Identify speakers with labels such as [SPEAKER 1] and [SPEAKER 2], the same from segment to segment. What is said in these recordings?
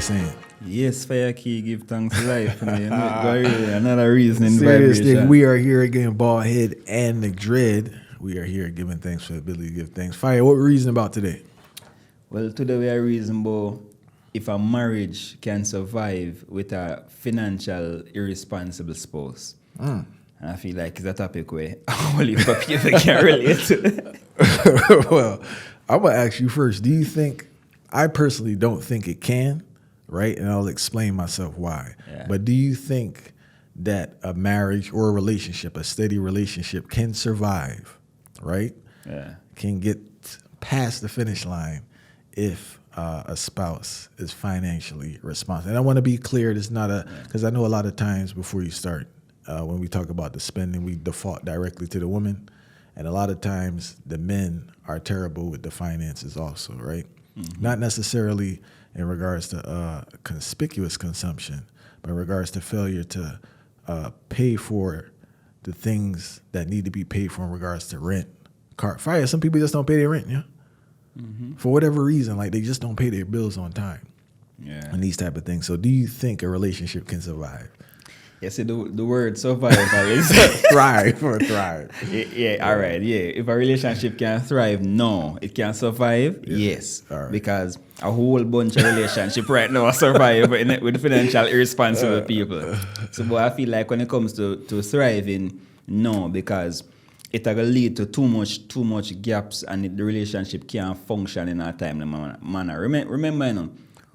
[SPEAKER 1] saying?
[SPEAKER 2] Yes, fire key, give thanks to life. Another reason in
[SPEAKER 1] Serious
[SPEAKER 2] vibration.
[SPEAKER 1] thing. We are here again, Baldhead and McDread. We are here giving thanks for the ability to give thanks. Fire, what we reason about today?
[SPEAKER 2] Well, today we are reasonable if a marriage can survive with a financial irresponsible spouse. And I feel like it's a topic where only for people can relate to.
[SPEAKER 1] Well, I'm going to ask you first. Do you think, I personally don't think it can, right? And I'll explain myself why.
[SPEAKER 2] Yeah.
[SPEAKER 1] But do you think that a marriage or a relationship, a steady relationship can survive, right?
[SPEAKER 2] Yeah.
[SPEAKER 1] Can get past the finish line if a spouse is financially responsible? And I want to be clear, it's not because I know a lot of times before you start, when we talk about the spending, we default directly to the woman. And a lot of times the men are terrible with the finances also, right? Mm-hmm. Not necessarily in regards to conspicuous consumption, but in regards to failure to pay for the things that need to be paid for in regards to rent. Fire, some people just don't pay their rent, yeah? Mm-hmm. For whatever reason, like they just don't pay their bills on time.
[SPEAKER 2] Yeah.
[SPEAKER 1] And these type of things. So do you think a relationship can survive?
[SPEAKER 2] Yes, the word survival is
[SPEAKER 1] thrive or thrive.
[SPEAKER 2] Yeah, all right, yeah. If a relationship can thrive, no. It can survive, yes.
[SPEAKER 1] All right.
[SPEAKER 2] Because a whole bunch of relationship right now survive with financial irresponsible people. So, but I feel like when it comes to thriving, no, because it will lead to too much gaps and the relationship can't function in a timely manner. Remember, you know,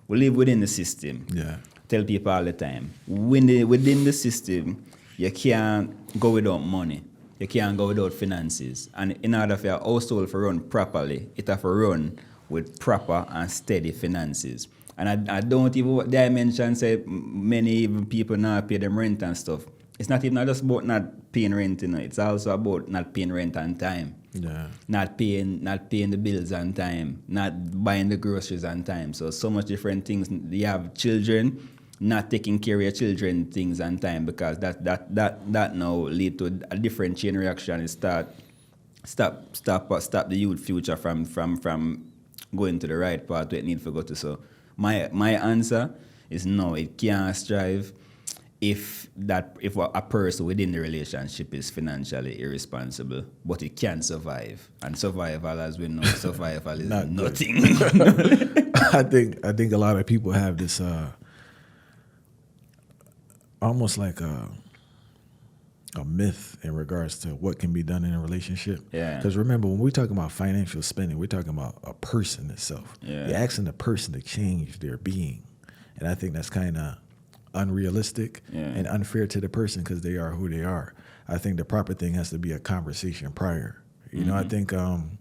[SPEAKER 2] we live within the system.
[SPEAKER 1] Yeah.
[SPEAKER 2] Tell people all the time, within the system, you can't go without money. You can't go without finances. And in order for your household to run properly, it have to run with proper and steady finances. And I don't even, what I mentioned, say many even people now pay them rent and stuff. It's not even just about not paying rent, you know. It's also about not paying rent on time.
[SPEAKER 1] Yeah.
[SPEAKER 2] Not paying the bills on time, not buying the groceries on time. So much different things. You have children, not taking care of your children things on time, because that now lead to a different chain reaction. It stop the youth future from going to the right path where it need to go to. So my answer is no, it can't strive if a person within the relationship is financially irresponsible, but it can survive. And survival, as we know, survival is nothing.
[SPEAKER 1] I think a lot of people have this almost like a myth in regards to what can be done in a relationship.
[SPEAKER 2] Yeah.
[SPEAKER 1] Because remember, when we talk about financial spending, we're talking about a person itself.
[SPEAKER 2] Yeah.
[SPEAKER 1] You're asking the person to change their being. And I think that's kind of unrealistic and unfair to the person because they are who they are. I think the proper thing has to be a conversation prior. You know, I think, and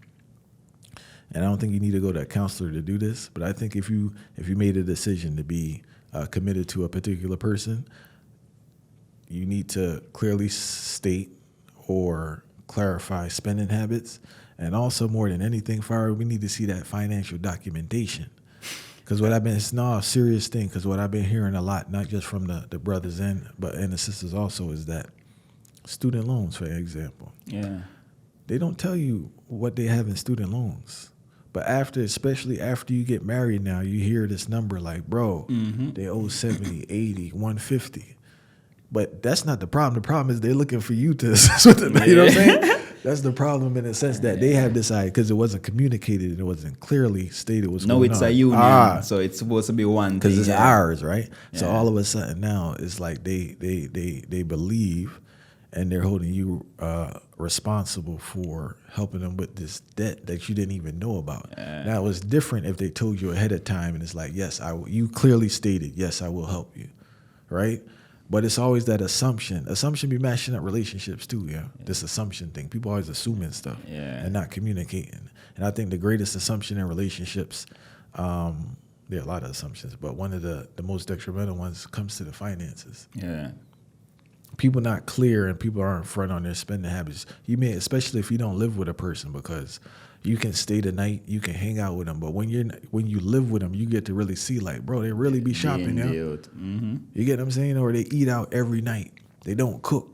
[SPEAKER 1] I don't think you need to go to a counselor to do this, but I think if you made a decision to be committed to a particular person, you need to clearly state or clarify spending habits. And also, more than anything, Farah, we need to see that financial documentation. Because it's not a serious thing, because what I've been hearing a lot, not just from the brothers and the sisters also, is that student loans, for example.
[SPEAKER 2] Yeah.
[SPEAKER 1] They don't tell you what they have in student loans. But especially after you get married now, you hear this number like, bro, they owe 70, 80, 150. But that's not the problem. The problem is they're looking for you to assist with it. You know what I'm saying? That's the problem in the sense that they have decided, because it wasn't communicated and it wasn't clearly stated what's going on.
[SPEAKER 2] No, it's a union, so it's supposed to be one thing.
[SPEAKER 1] Because it's ours, right?
[SPEAKER 2] Yeah.
[SPEAKER 1] So all of a sudden now, it's like they believe, and they're holding you responsible for helping them with this debt that you didn't even know about.
[SPEAKER 2] Yeah.
[SPEAKER 1] Now, it's different if they told you ahead of time and it's like, yes, you clearly stated, yes, I will help you, right? But it's always that assumption. Assumption be mashing up relationships too, yeah? This assumption thing. People always assuming stuff and not communicating. And I think the greatest assumption in relationships, there are a lot of assumptions, but one of the most detrimental ones comes to the finances.
[SPEAKER 2] Yeah.
[SPEAKER 1] People not clear and people aren't front on their spending habits. Especially if you don't live with a person, because you can stay the night, you can hang out with them, but when you live with them, you get to really see, like, bro, they really be shopping now. You get what I'm saying? Or they eat out every night. They don't cook.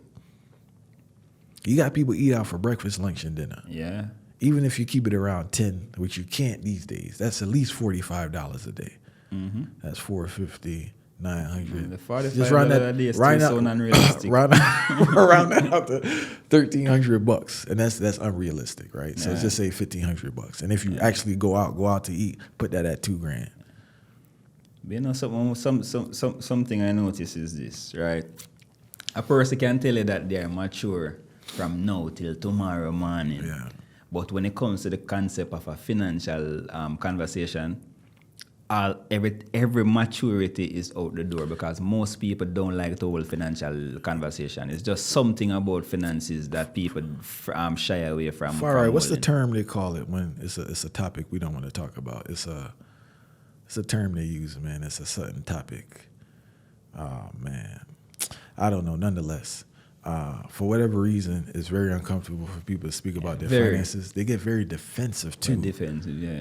[SPEAKER 1] You got people eat out for breakfast, lunch, and dinner.
[SPEAKER 2] Yeah.
[SPEAKER 1] Even if you keep it around 10, which you can't these days, that's at least $45 a day. That's $450, $900.
[SPEAKER 2] The $45
[SPEAKER 1] Just round that
[SPEAKER 2] a day
[SPEAKER 1] round
[SPEAKER 2] still
[SPEAKER 1] out,
[SPEAKER 2] so unrealistic.
[SPEAKER 1] round that out to $1,300, and that's unrealistic, right? So just say $1,500, and if you actually go out to eat, put that at $2,000.
[SPEAKER 2] But you know, something I notice is this, right? A person can tell you that they're mature from now till tomorrow morning.
[SPEAKER 1] Yeah.
[SPEAKER 2] But when it comes to the concept of a financial conversation, every maturity is out the door because most people don't like to hold financial conversation. It's just something about finances that people shy away from.
[SPEAKER 1] All right, what's the term they call it when it's a topic we don't want to talk about? It's a term they use, man. It's a certain topic. Oh man, I don't know. Nonetheless, for whatever reason, it's very uncomfortable for people to speak about their finances. They get very defensive too.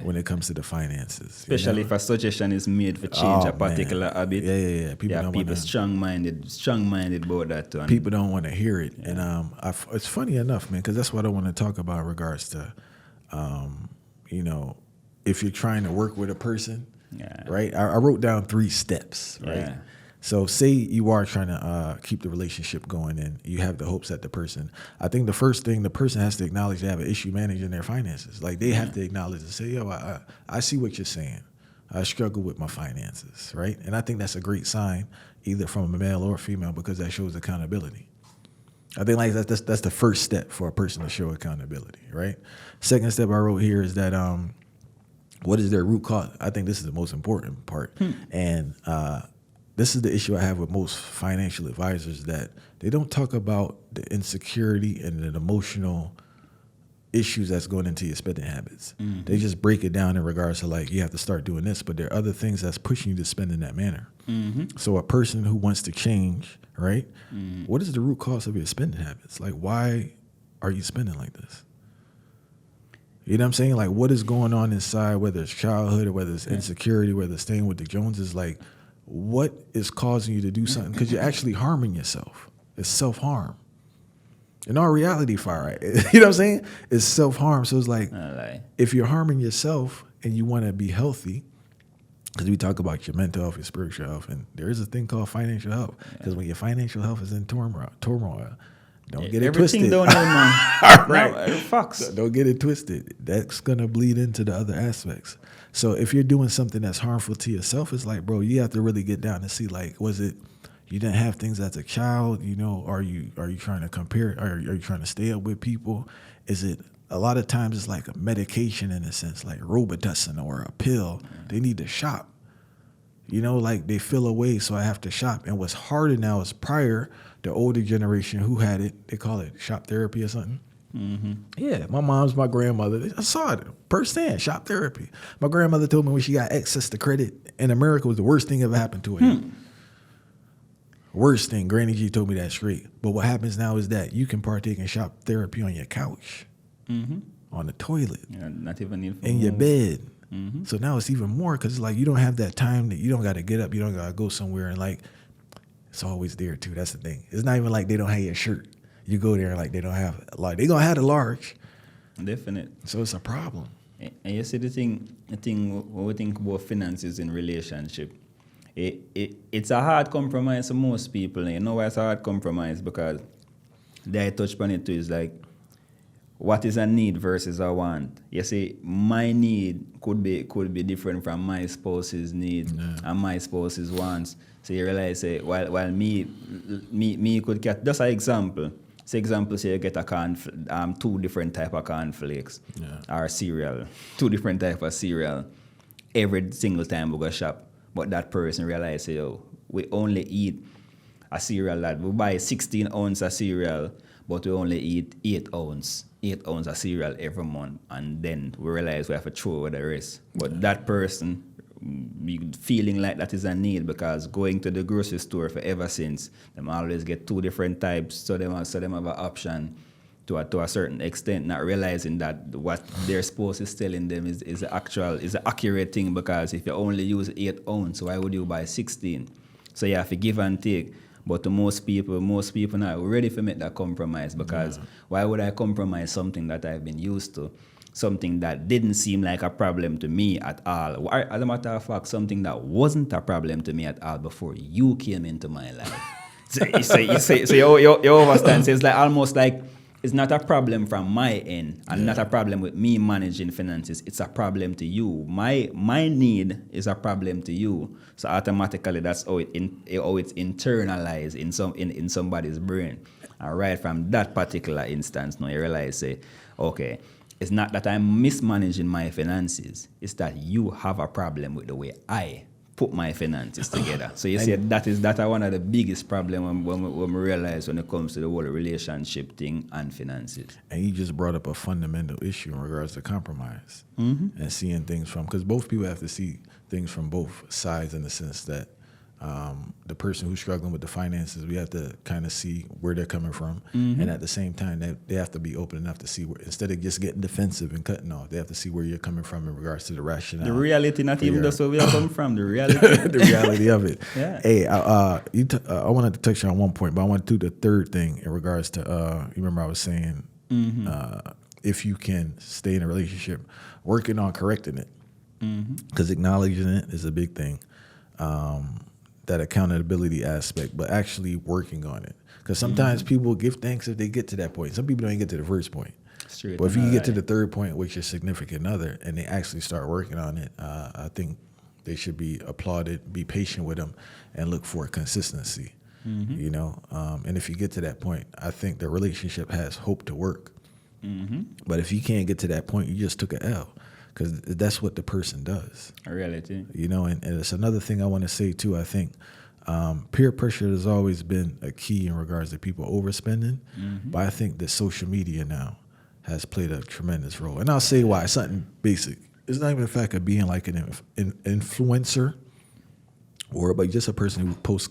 [SPEAKER 1] When it comes to the finances,
[SPEAKER 2] especially if a suggestion is made for change a particular habit.
[SPEAKER 1] Yeah.
[SPEAKER 2] People strong-minded about that too.
[SPEAKER 1] People don't want to hear it, and it's funny enough, man, because that's what I want to talk about in regards to, if you're trying to work with a person, right? I wrote down 3 steps, right?
[SPEAKER 2] Yeah.
[SPEAKER 1] So say you are trying to keep the relationship going and you have the hopes that the person, I think the first thing the person has to acknowledge they have an issue managing their finances. Like they have to acknowledge and say, yo, I see what you're saying. I struggle with my finances, right? And I think that's a great sign either from a male or a female because that shows accountability. I think like that's the first step for a person to show accountability, right? Second step I wrote here is that what is their root cause? I think this is the most important part. And this is the issue I have with most financial advisors, that they don't talk about the insecurity and the emotional issues that's going into your spending habits. They just break it down in regards to like, you have to start doing this, but there are other things that's pushing you to spend in that manner. So a person who wants to change, right? What is the root cause of your spending habits? Like, why are you spending like this? You know what I'm saying? Like, what is going on inside, whether it's childhood or whether it's insecurity, whether it's staying with the Joneses, like, what is causing you to do something? Because you're actually harming yourself. It's self-harm. In all reality, right? You know what I'm saying? It's self-harm. So it's like, if you're harming yourself and you want to be healthy, because we talk about your mental health, your spiritual health, and there is a thing called financial health. Because when your financial health is in turmoil, don't get it twisted.
[SPEAKER 2] Everything don't know, man.
[SPEAKER 1] Right.
[SPEAKER 2] No, facts.
[SPEAKER 1] Don't get it twisted. That's going to bleed into the other aspects. So if you're doing something that's harmful to yourself, it's like, bro, you have to really get down and see, like, was it you didn't have things as a child? You know, are you trying to compare? Are you trying to stay up with people? Is it a lot of times it's like a medication in a sense, like Robitussin or a pill. They need to shop. You know, like they feel away, so I have to shop. And what's harder now is prior, the older generation who had it, they call it shop therapy or something. Yeah, my mom's my grandmother. I saw it firsthand, shop therapy. My grandmother told me when she got access to credit in America was the worst thing ever happened to her. Worst thing. Granny G told me that straight. But what happens now is that you can partake in shop therapy on your couch, on the toilet,
[SPEAKER 2] not even
[SPEAKER 1] in your bed. So now it's even more because it's like you don't have that time that you don't got to get up, you don't got to go somewhere, and like it's always there too. That's the thing. It's not even like they don't have your shirt. You go there and like they don't have like they gonna have the large.
[SPEAKER 2] Definite.
[SPEAKER 1] So it's a problem.
[SPEAKER 2] And you see the thing when we think about finances in relationship, it's a hard compromise for most people. And you know why it's a hard compromise? Because they touch upon it too is like, what is a need versus a want? You see, my need could be different from my spouse's needs and my spouse's wants. So you realize, say, while me could get just an example. Say you get a 2 different type of cornflakes or cereal, 2 different type of cereal every single time we go shop. But that person realize, say, yo, we only eat a cereal that we buy 16 ounce of cereal, but we only eat 8 ounce of cereal every month, and then we realize we have to throw away the rest. But that person feeling like that is a need because going to the grocery store for ever since, them always get 2 different types, so them have an option to a certain extent, not realizing that what their spouse is telling them is the accurate thing, because if you only use 8 ounce, why would you buy 16? So you have to give and take. But to most people now ready to make that compromise, because why would I compromise something that I've been used to? something that didn't seem like a problem to me at all. Or, as a matter of fact, something that wasn't a problem to me at all before you came into my life. So you understand? So it's like almost like it's not a problem from my end and not a problem with me managing finances. It's a problem to you. My need is a problem to you. So automatically that's how it's internalized in somebody's brain. And right from that particular instance, now you realize, say, okay, it's not that I'm mismanaging my finances. It's that you have a problem with the way I put my finances together. So you see, that are one of the biggest problems when we realize when it comes to the whole relationship thing and finances.
[SPEAKER 1] And you just brought up a fundamental issue in regards to compromise and seeing things from, because both people have to see things from both sides in the sense that the person who's struggling with the finances, we have to kind of see where they're coming from. And at the same time, they have to be open enough to see where, instead of just getting defensive and cutting off, they have to see where you're coming from in regards to the rationale.
[SPEAKER 2] The reality, not even just where we are coming from, the reality.
[SPEAKER 1] The reality of it.
[SPEAKER 2] Yeah.
[SPEAKER 1] Hey, I wanted to touch on one point, but I want to do the third thing in regards to, you remember I was saying, if you can stay in a relationship, working on correcting it, because acknowledging it is a big thing. That accountability aspect, but actually working on it. Because sometimes people give thanks if they get to that point. Some people don't even get to the first point. But if you get to the third point with your significant other and they actually start working on it, I think they should be applauded, be patient with them, and look for consistency. You know, and if you get to that point, I think the relationship has hope to work. But if you can't get to that point, you just took an L. Because that's what the person does. A reality. You know, and it's another thing I want to say, too. I think peer pressure has always been a key in regards to people overspending. But I think that social media now has played a tremendous role. And I'll say why. Something basic. It's not even the fact of being like an influencer but just a person who posts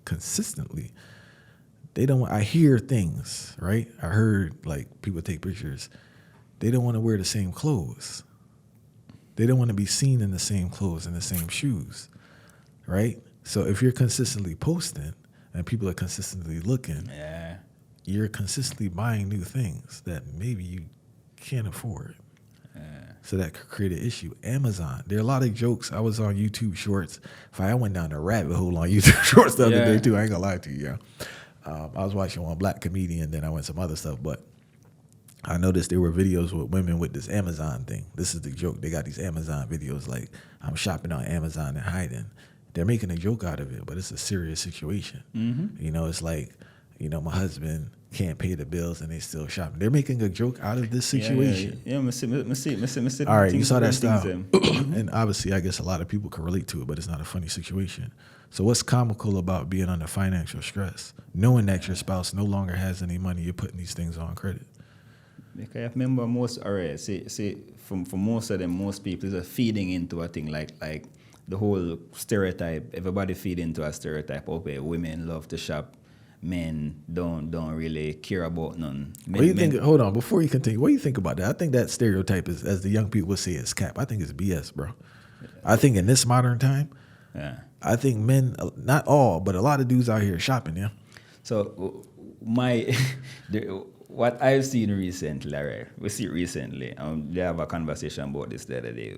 [SPEAKER 1] consistently. They don't. I hear things, right? I heard, like, people take pictures. They don't want to wear the same clothes. They don't want to be seen in the same clothes and the same shoes, right? So if you're consistently posting and people are consistently looking, you're consistently buying new things that maybe you can't afford. So that could create an issue. Amazon, there are a lot of jokes. I was on YouTube Shorts. I went down the rabbit hole on YouTube Shorts the other day too. I ain't gonna lie to you. I was watching one black comedian, then I went some other stuff, but I noticed there were videos with women with this Amazon thing. This is the joke. They got these Amazon videos like, I'm shopping on Amazon and hiding. They're making a joke out of it, but it's a serious situation. You know, it's like, you know, my husband can't pay the bills and they still shopping. They're making a joke out of this situation.
[SPEAKER 2] Me see.
[SPEAKER 1] All right, you saw that style. And obviously, I guess a lot of people can relate to it, but it's not a funny situation. So what's comical about being under financial stress? Knowing that your spouse no longer has any money, you're putting these things on credit.
[SPEAKER 2] Because I remember for most of them, most people are feeding into a thing like the whole stereotype. Everybody feed into a stereotype. Okay, women love to shop, men don't really care about none.
[SPEAKER 1] What do you think? Hold on, before you continue, what do you think about that? I think that stereotype is, as the young people would say, is cap. I think it's BS, bro. I think in this modern time, I think men, not all, but a lot of dudes out here shopping. Yeah. So
[SPEAKER 2] what I've seen recently, right? We see recently. They have a conversation about this the other day.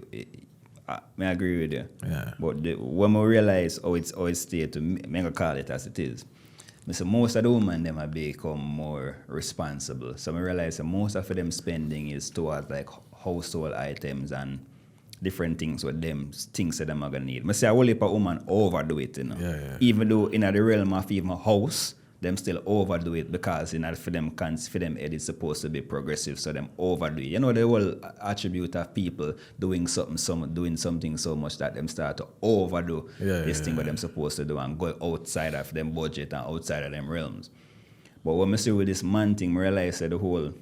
[SPEAKER 2] I agree with you.
[SPEAKER 1] Yeah.
[SPEAKER 2] But when we realize how it's stayed to make a call it as it is. So most of the women them have become more responsible. So I realize that most of them spending is towards like household items and different things with them, things that them are gonna need. I say a whole heap of women overdo it, you know.
[SPEAKER 1] Yeah.
[SPEAKER 2] Even though in the realm of even a house, them still overdo it because for them it's supposed to be progressive, so them overdo it. You know, the whole attribute of people doing something so much that them start to overdo this thing what them supposed to do and go outside of them budget and outside of them realms. But when I see with this man thing, I realize that the whole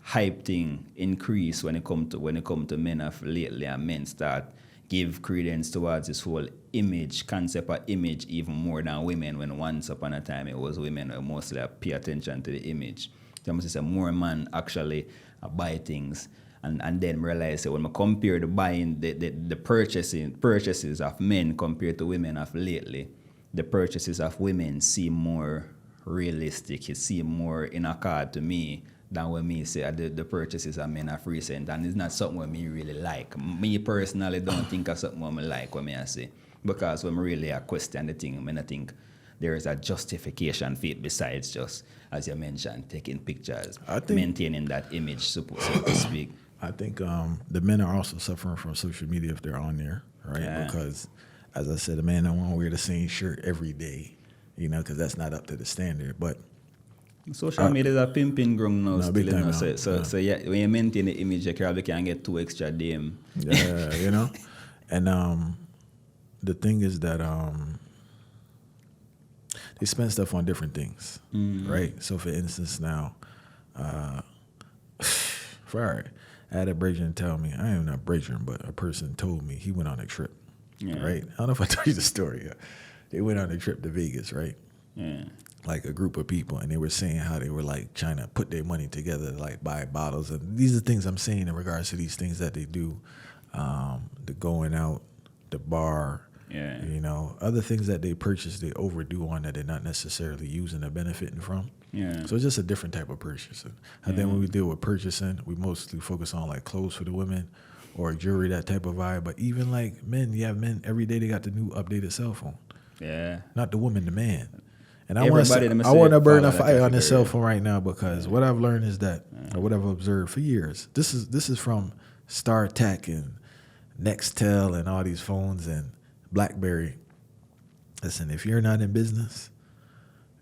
[SPEAKER 2] hype thing increase when it come to men of lately, and men start give credence towards this whole concept of image even more than women, when once upon a time it was women who mostly pay attention to the image. So I must say more man actually buy things and then realize that when I compare the buying, the purchases of men compared to women of lately, the purchases of women seem more realistic. It seems more in accord to me than when me say the purchases are men are recent, and it's not something what me really like. Me personally don't think of something what me like when me I say, because when me really a question the thing, I think there is a justification for it besides just, as you mentioned, taking pictures, maintaining that image, so to speak.
[SPEAKER 1] I think the men are also suffering from social media if they're on there, right?
[SPEAKER 2] Yeah.
[SPEAKER 1] Because, as I said, a man don't want to wear the same shirt every day, you know, because that's not up to the standard. But
[SPEAKER 2] social media is a pimping ground now, still,
[SPEAKER 1] big
[SPEAKER 2] you know.
[SPEAKER 1] time
[SPEAKER 2] So yeah, when you maintain the image, you probably can get 2 extra DM.
[SPEAKER 1] Yeah, you know, and the thing is that they spend stuff on different things, right? So, for instance, now, I had a Brazilian tell me, I am not Brazilian, but a person told me he went on a trip, right? I don't know if I told you the story. Yeah. They went on a trip to Vegas, right?
[SPEAKER 2] Yeah.
[SPEAKER 1] Like a group of people, and they were saying how they were like trying to put their money together to like buy bottles. And these are things I'm saying in regards to these things that they do, the going out, the bar, you know, other things that they purchase, they overdo on that they're not necessarily using or benefiting from. Yeah. So it's just a different type of purchasing. I think when we deal with purchasing, we mostly focus on like clothes for the women or jewelry, that type of vibe. But even like men, you have men every day they got the new updated cell phone. Yeah. Not the woman, the man. And I want to burn a fire on this cell phone right now because what I've learned is that, or what I've observed for years, this is from StarTech and Nextel and all these phones and BlackBerry. Listen, if you're not in business,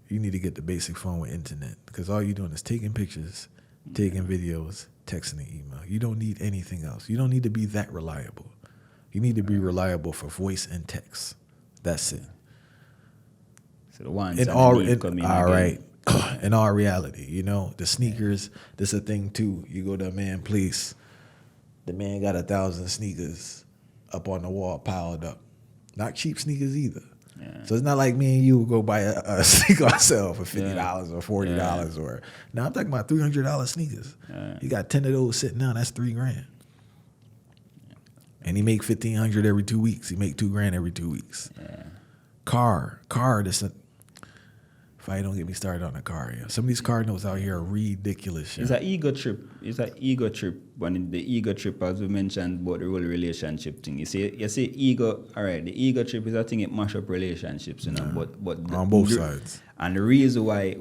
[SPEAKER 1] you need to get the basic phone with internet because all you're doing is taking pictures, taking videos, texting and email. You don't need anything else. You don't need to be that reliable. You need to be reliable for voice and text. That's it.
[SPEAKER 2] So the ones
[SPEAKER 1] in all reality, you know, the sneakers, this a thing too. You go to a man place, the man got 1,000 sneakers up on the wall piled up. Not cheap sneakers either. Yeah. So it's not like me and you would go buy a sneaker ourselves for $50 or $40 or. Now I'm talking about $300 sneakers. You got 10 of those sitting down. That's $3,000. And he make $1,500 every 2 weeks. He make $2,000 every 2 weeks. Car. If I don't get me started on a car, some of these car notes out here are ridiculous.
[SPEAKER 2] It's an ego trip. When the ego trip, as we mentioned about the whole relationship thing. You see ego. All right, the ego trip is a thing it mash up relationships, you know. But
[SPEAKER 1] on both sides.
[SPEAKER 2] And the reason why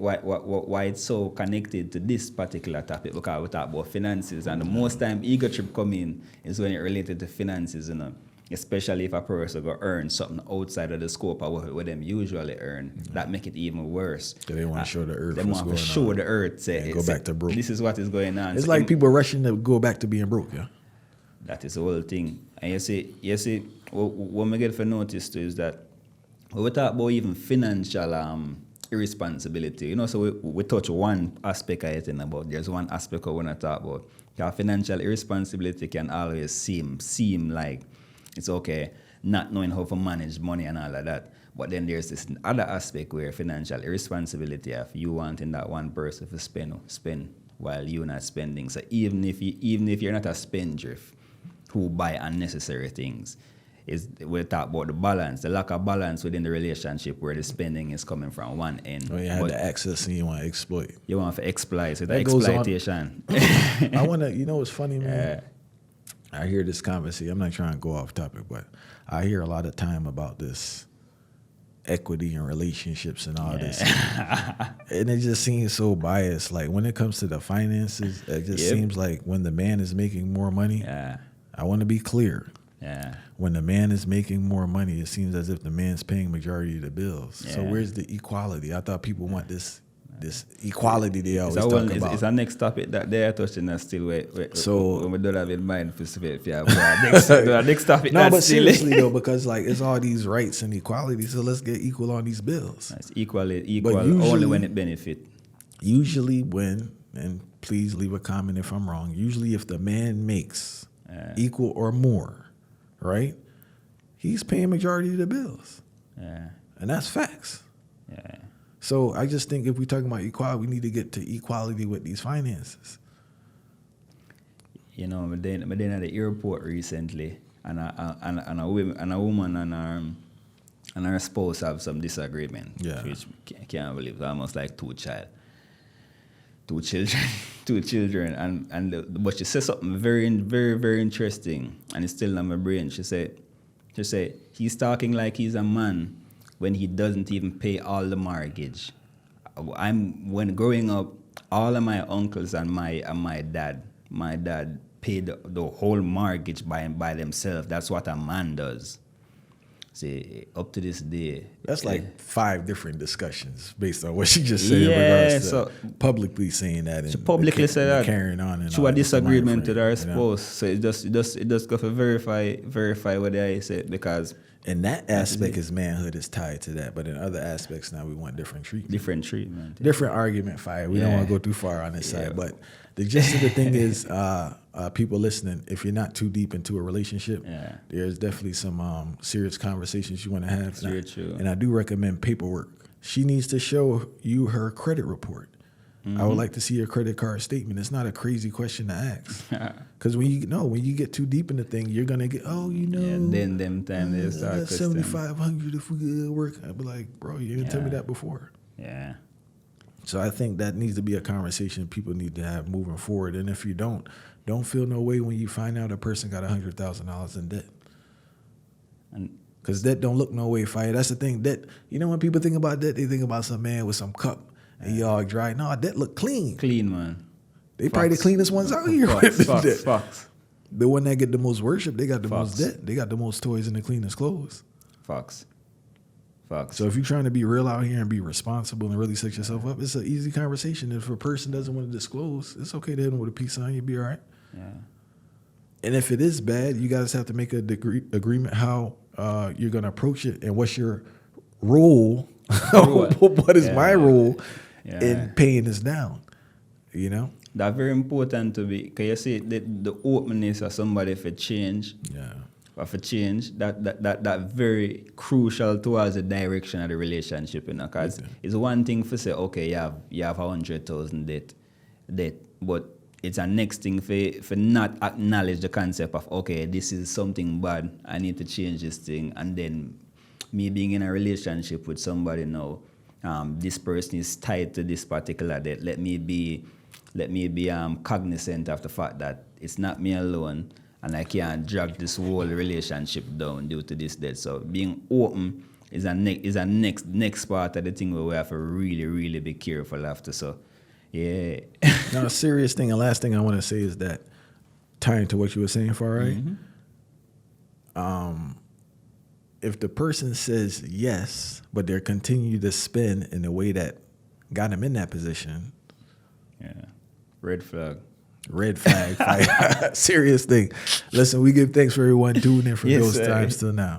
[SPEAKER 2] it's so connected to this particular topic, because we talk about finances, and the most time ego trip come in is when it related to finances, you know. Especially if a person go earn something outside of the scope of what them usually earn, that make it even worse.
[SPEAKER 1] So they want to show the earth.
[SPEAKER 2] They want to show the earth. Say,
[SPEAKER 1] go back to broke.
[SPEAKER 2] This is what is going on.
[SPEAKER 1] It's like people rushing to go back to being broke. Yeah,
[SPEAKER 2] that is the whole thing. And you see, what we get for notice too is that when we talk about even financial irresponsibility, you know, so we touch one aspect of it about. There's one aspect I want to talk about. Because financial irresponsibility can always seem like it's okay not knowing how to manage money and all of that. But then there's this other aspect where financial irresponsibility of you wanting that one person to spend while you're not spending. So even if you're not a spendthrift who buy unnecessary things, we talk about the balance, the lack of balance within the relationship where the spending is coming from one end.
[SPEAKER 1] Well, you have the access and you want to exploit.
[SPEAKER 2] You want to exploit, so the exploitation.
[SPEAKER 1] I want to, you know what's funny, man? I hear this conversation. I'm not trying to go off topic, but I hear a lot of time about this equity and relationships and all this. And it just seems so biased. Like when it comes to the finances, it just seems like when the man is making more money, I want to be clear. When the man is making more money, it seems as if the man's paying majority of the bills. So where's the equality? I thought people want this equality they always talk about.
[SPEAKER 2] It's our next topic that they are touching us still. So we don't have in mind for our next topic.
[SPEAKER 1] No, but seriously though, because like it's all these rights and equality, so let's get equal on these bills.
[SPEAKER 2] It's equal only when it benefit.
[SPEAKER 1] Usually when, and please leave a comment if I'm wrong, usually if the man makes equal or more, right, he's paying majority of the bills. And that's facts. So I just think if we're talking about equality, we need to get to equality with these finances.
[SPEAKER 2] You know, I'm then at the airport recently, and a woman and her spouse have some disagreement, which can't believe it's almost like two child. 2 children, 2 children, but she said something very, very, very interesting, and it's still on my brain. She said, he's talking like he's a man when he doesn't even pay all the mortgage. When growing up, all of my uncles and my dad paid the whole mortgage by themselves. That's what a man does. See, up to this day.
[SPEAKER 1] That's like 5 different discussions based on what she just said in regards to publicly saying that.
[SPEAKER 2] She publicly said that.
[SPEAKER 1] Carrying on. And
[SPEAKER 2] she had disagreement with her spouse. So it just got to verify what I said, because.
[SPEAKER 1] In that aspect, his manhood is tied to that. But in other aspects, now we want different treatment.
[SPEAKER 2] Yeah.
[SPEAKER 1] Different argument fire. We don't want to go too far on this side. But the gist of the thing is, people listening, if you're not too deep into a relationship, there's definitely some serious conversations you want to have.
[SPEAKER 2] That's very true.
[SPEAKER 1] And I do recommend paperwork. She needs to show you her credit report. Mm-hmm. I would like to see your credit card statement. It's not a crazy question to ask. Because when you get too deep in the thing, you're going to get,
[SPEAKER 2] and then them time they start questioning.
[SPEAKER 1] $7,500 if we work. I'd be like, bro, you didn't tell me that before.
[SPEAKER 2] Yeah.
[SPEAKER 1] So I think that needs to be a conversation people need to have moving forward. And if you don't feel no way when you find out a person got $100,000 in debt. Because debt don't look no way fire. That's the thing. Debt, when people think about debt, they think about some man with some cup and you all dry. No, debt look clean.
[SPEAKER 2] Clean, man.
[SPEAKER 1] They probably the cleanest ones out here.
[SPEAKER 2] Fox.
[SPEAKER 1] The one that get the most worship, they got the most debt. They got the most toys and the cleanest clothes.
[SPEAKER 2] Fox.
[SPEAKER 1] So if you're trying to be real out here and be responsible and really set yourself up, it's an easy conversation. If a person doesn't want to disclose, it's okay to hit them with a peace sign. You'll be all right.
[SPEAKER 2] Yeah. And
[SPEAKER 1] if it is bad, you guys have to make an agreement how you're going to approach it and what's your role. What is my role in paying this down?
[SPEAKER 2] That's very important to be, because you see the openness of somebody for change.
[SPEAKER 1] Yeah.
[SPEAKER 2] But for change, that very crucial towards the direction of the relationship, because it's one thing for say, okay, you have 100,000 debt, but it's a next thing for not acknowledge the concept of, okay, this is something bad, I need to change this thing, and then me being in a relationship with somebody now, this person is tied to this particular debt. Let me be cognizant of the fact that it's not me alone, and I can't drag this whole relationship down due to this debt. So being open is a next part of the thing where we have to really, really be careful after. So, yeah.
[SPEAKER 1] Now, a serious thing, and last thing I want to say is that, tying to what you were saying, Farai, if the person says yes, but they're continuing to spend in a way that got them in that position,
[SPEAKER 2] red flag.
[SPEAKER 1] Serious thing. Listen, we give thanks for everyone tuning in from those times till now.